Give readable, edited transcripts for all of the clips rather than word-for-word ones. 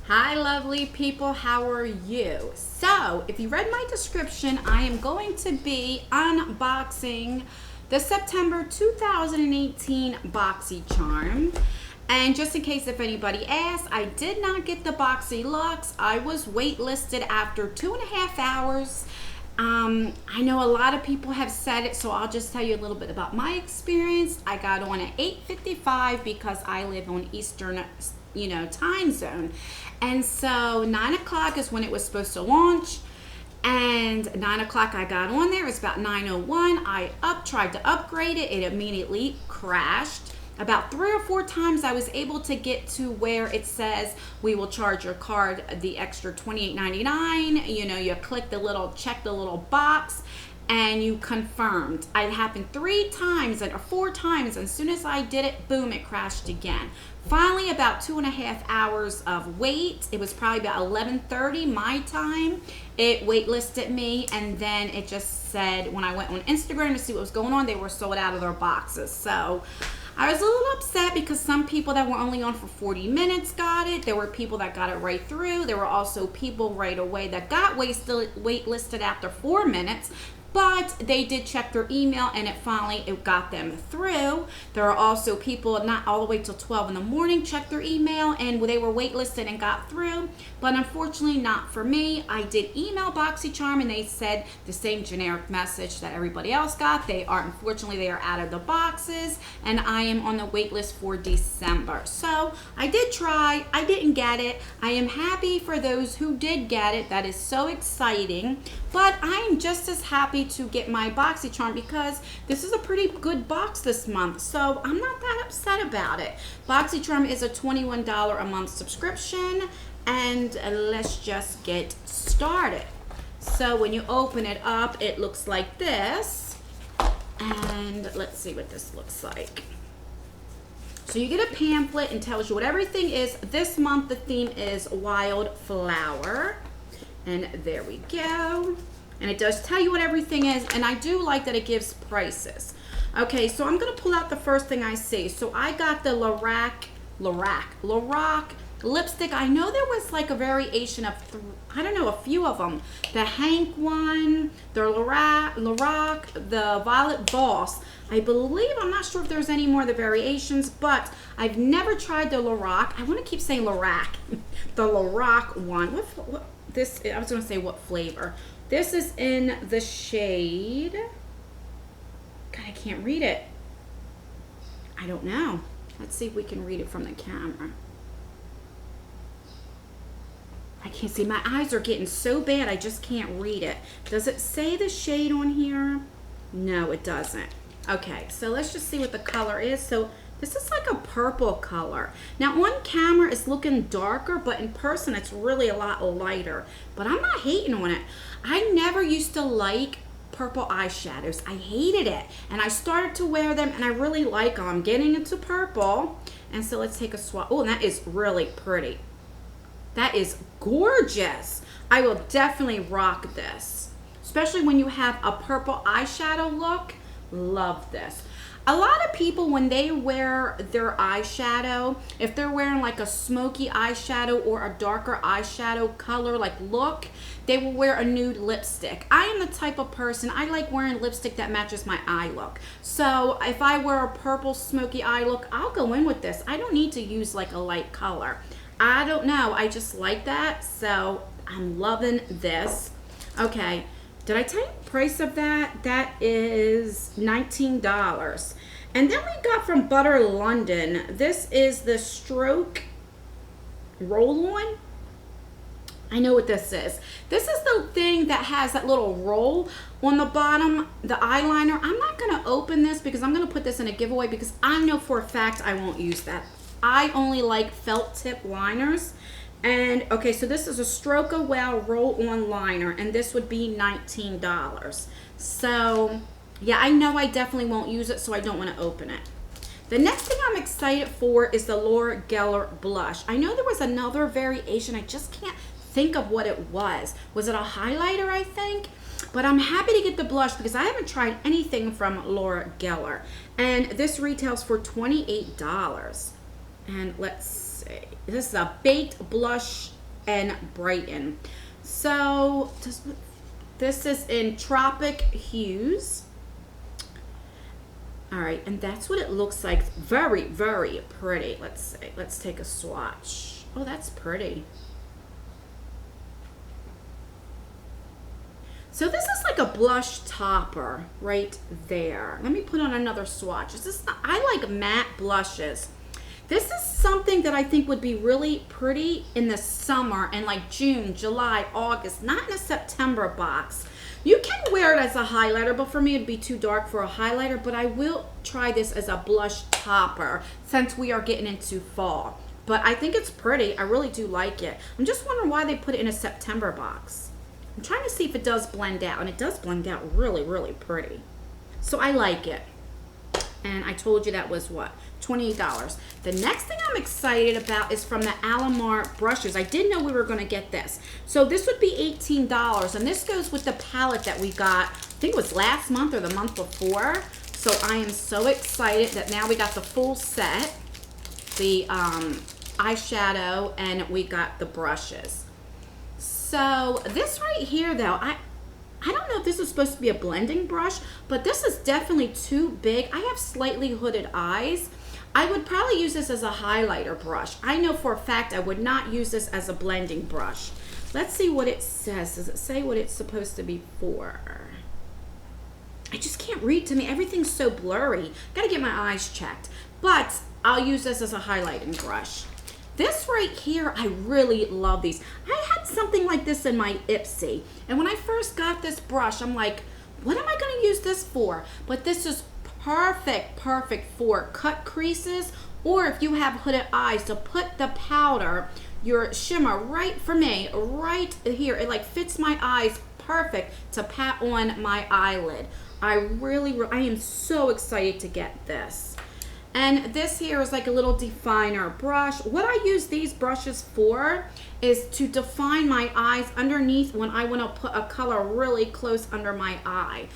Hi lovely people, how are you? So if you read my description, I am going to be unboxing the September 2018 Boxycharm. And just in case if anybody asks, I did not get the Boxy Luxe. I was waitlisted after 2.5 hours. I know a lot of people have said it, so I'll just tell you a little bit about my experience. I got on at 8:55 because I live on Eastern time zone, and so 9 o'clock is when it was supposed to launch, and 9 o'clock I got on there. It's about 9:01. I tried to upgrade it. It immediately crashed. About 3 or 4 times I was able to get to where it says we will charge your card the extra $28.99. You click the little, check the little box, and you confirmed. It happened 3 times or 4 times, and as soon as I did it, boom, it crashed again. Finally, about 2.5 hours of wait, it was probably about 11:30 my time, it waitlisted me, and then it just said, when I went on Instagram to see what was going on, they were sold out of their boxes. So I was a little upset because some people that were only on for 40 minutes got it. There were people that got it right through. There were also people right away that got waitlisted after 4 minutes. But they did check their email, and it got them through. There are also people not all the way till 12 in the morning checked their email, and they were waitlisted and got through. But unfortunately, not for me. I did email Boxycharm, and they said the same generic message that everybody else got. Unfortunately, they are out of the boxes, and I am on the wait list for December. So I did try. I didn't get it. I am happy for those who did get it. That is so exciting. But I'm just as happy to get my Boxycharm because this is a pretty good box this month, so I'm not that upset about it. Boxycharm is a $21 a month subscription, and let's just get started. So when you open it up, it looks like this, and let's see what this looks like. So you get a pamphlet and tells you what everything is. This month the theme is wildflower. And there we go. And it does tell you what everything is. And I do like that it gives prices. Okay, so I'm going to pull out the first thing I see. So I got the Lorac lipstick. I know there was like a variation of, a few of them. The Hank one, the Lorac, the Violet Boss. I believe, I'm not sure if there's any more of the variations, but I've never tried the Lorac. I want to keep saying Lorac. The Lorac one. I was going to say what flavor. This is in the shade. God, I can't read it. I don't know. Let's see if we can read it from the camera. I can't see. My eyes are getting so bad, I just can't read it. Does it say the shade on here? No, it doesn't. Okay, so let's just see what the color is. So this is like a purple color. Now on camera it's looking darker, but in person it's really a lot lighter. But I'm not hating on it. I never used to like purple eyeshadows. I hated it. And I started to wear them and I really like them. I'm getting into purple. And so let's take a swatch. Oh, and that is really pretty. That is gorgeous. I will definitely rock this. Especially when you have a purple eyeshadow look. Love this. A lot of people, when they wear their eyeshadow, if they're wearing like a smoky eyeshadow or a darker eyeshadow color like look, they will wear a nude lipstick. I am the type of person, I like wearing lipstick that matches my eye look. So if I wear a purple smoky eye look, I'll go in with this. I don't need to use like a light color. I don't know, I just like that. So I'm loving this. Okay. Did I tell you the price of that? That is $19. And then we got from Butter London. This is the Stroke Roll-On. I know what this is. This is the thing that has that little roll on the bottom, the eyeliner. I'm not going to open this because I'm going to put this in a giveaway because I know for a fact I won't use that. I only like felt tip liners. And okay, so this is a Stroke a Well roll-on liner, and this would be $19. So yeah, I know I definitely won't use it, so I don't want to open it. The next thing I'm excited for is the Laura Geller blush. I know there was another variation. I just can't think of what it was. Was it a highlighter, I think? But I'm happy to get the blush because I haven't tried anything from Laura Geller. And this retails for $28. And let's see. This is a baked blush and brighten. So this is in Tropic Hues. All right, and that's what it looks like. Very, very pretty. Let's see. Let's take a swatch. Oh, that's pretty. So this is like a blush topper right there. Let me put on another swatch. I like matte blushes. This is something that I think would be really pretty in the summer and like June, July, August, not in a September box. You can wear it as a highlighter, but for me it'd be too dark for a highlighter, but I will try this as a blush topper since we are getting into fall. But I think it's pretty. I really do like it. I'm just wondering why they put it in a September box. I'm trying to see if it does blend out, and it does blend out really, really pretty. So I like it. And I told you that was what? $28. The next thing I'm excited about is from the Alomar brushes. I didn't know we were going to get this. So this would be $18, and this goes with the palette that we got, I think it was last month or the month before. So I am so excited that now we got the full set, the eyeshadow, and we got the brushes. So this right here though, I don't know if this is supposed to be a blending brush, but this is definitely too big. I have slightly hooded eyes. I would probably use this as a highlighter brush. I know for a fact I would not use this as a blending brush. Let's see what it says. Does it say what it's supposed to be for? I just can't read. To me, everything's so blurry. Gotta get my eyes checked. But I'll use this as a highlighting brush. This right here, I really love these. I had something like this in my Ipsy. And when I first got this brush, I'm like, what am I gonna use this for? But this is perfect for cut creases, or if you have hooded eyes, to put the powder, your shimmer right, for me, right here. It like fits my eyes perfect to pat on my eyelid. I am so excited to get this. And this here is like a little definer brush. What I use these brushes for is to define my eyes underneath when I want to put a color really close under my eye.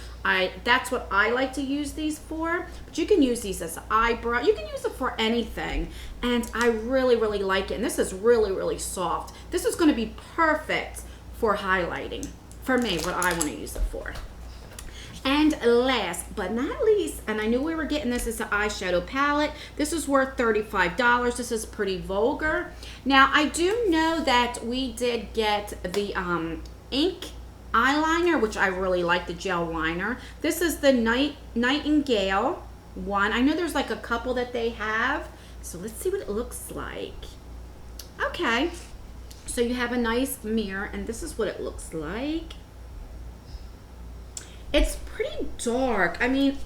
That's what I like to use these for. But you can use these as an eyebrow. You can use it for anything. And I really, really like it. And this is really, really soft. This is going to be perfect for highlighting. For me, what I want to use it for. And last but not least, and I knew we were getting this, is the eyeshadow palette. This is worth $35. This is pretty vulgar. Now, I do know that we did get the ink eyeliner, which I really like, the gel liner. This is the Nightingale one. I know there's like a couple that they have. So let's see what it looks like. Okay. So you have a nice mirror, and this is what it looks like. It's pretty dark. I mean,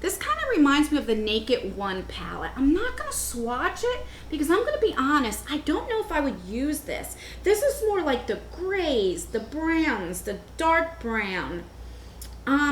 this kind of reminds me of the Naked One palette. I'm not going to swatch it because I'm going to be honest, I don't know if I would use this. This is more like the grays, the browns, the dark brown.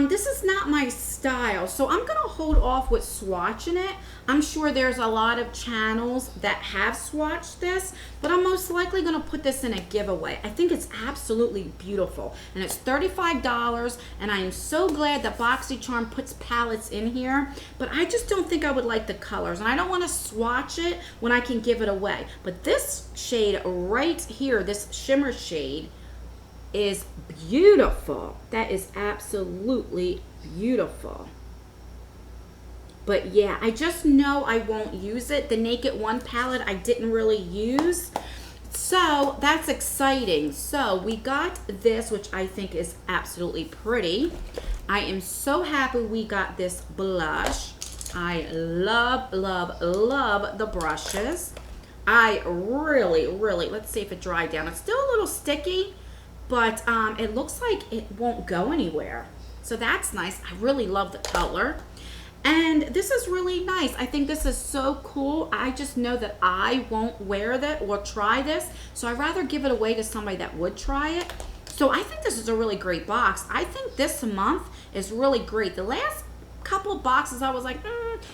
This is not my style, so I'm going to hold off with swatching it. I'm sure there's a lot of channels that have swatched this, but I'm most likely going to put this in a giveaway. I think it's absolutely beautiful, and it's $35, and I am so glad that Boxycharm puts palettes in here, but I just don't think I would like the colors, and I don't want to swatch it when I can give it away. But this shade right here, this shimmer shade, is beautiful. That is absolutely beautiful. But yeah, I just know I won't use it. The Naked One palette I didn't really use. So that's exciting. So we got this, which I think is absolutely pretty. I am so happy we got this blush. I love, love, love the brushes. I really, really, let's see if it dried down. It's still a little sticky, but it looks like it won't go anywhere. So that's nice. I really love the color. And this is really nice. I think this is so cool. I just know that I won't wear that or try this. So I'd rather give it away to somebody that would try it. So I think this is a really great box. I think this month is really great. The last couple of boxes I was like,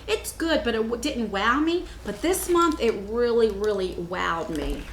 it's good, but it didn't wow me. But this month it really, really wowed me.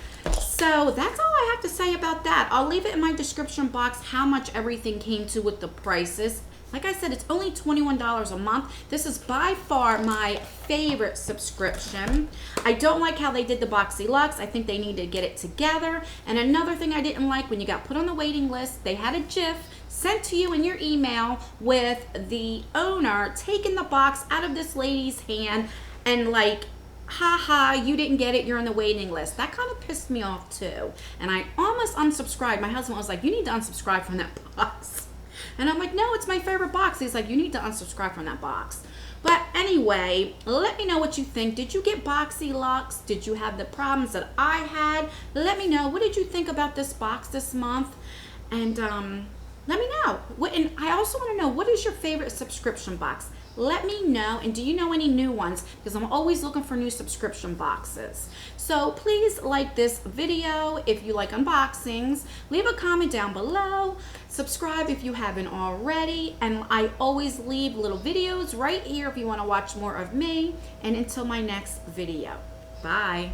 So that's all I have to say about that. I'll leave it in my description box how much everything came to with the prices. Like I said, it's only $21 a month. This is by far my favorite subscription. I don't like how they did the Boxy Luxe. I think they need to get it together. And another thing I didn't like, when you got put on the waiting list, they had a GIF sent to you in your email with the owner taking the box out of this lady's hand and like, haha, you didn't get it, you're on the waiting list. That kind of pissed me off too. And I almost unsubscribed. My husband was like, you need to unsubscribe from that box. And I'm like, no, it's my favorite box. He's like, you need to unsubscribe from that box. But anyway, let me know what you think. Did you get Boxy Luxe? Did you have the problems that I had? Let me know. What did you think about this box this month? And let me know. And I also want to know, what is your favorite subscription box? Let me know. And do you know any new ones? Because I'm always looking for new subscription boxes. So please like this video if you like unboxings. Leave a comment down below. Subscribe if you haven't already. And I always leave little videos right here if you want to watch more of me. And until my next video. Bye.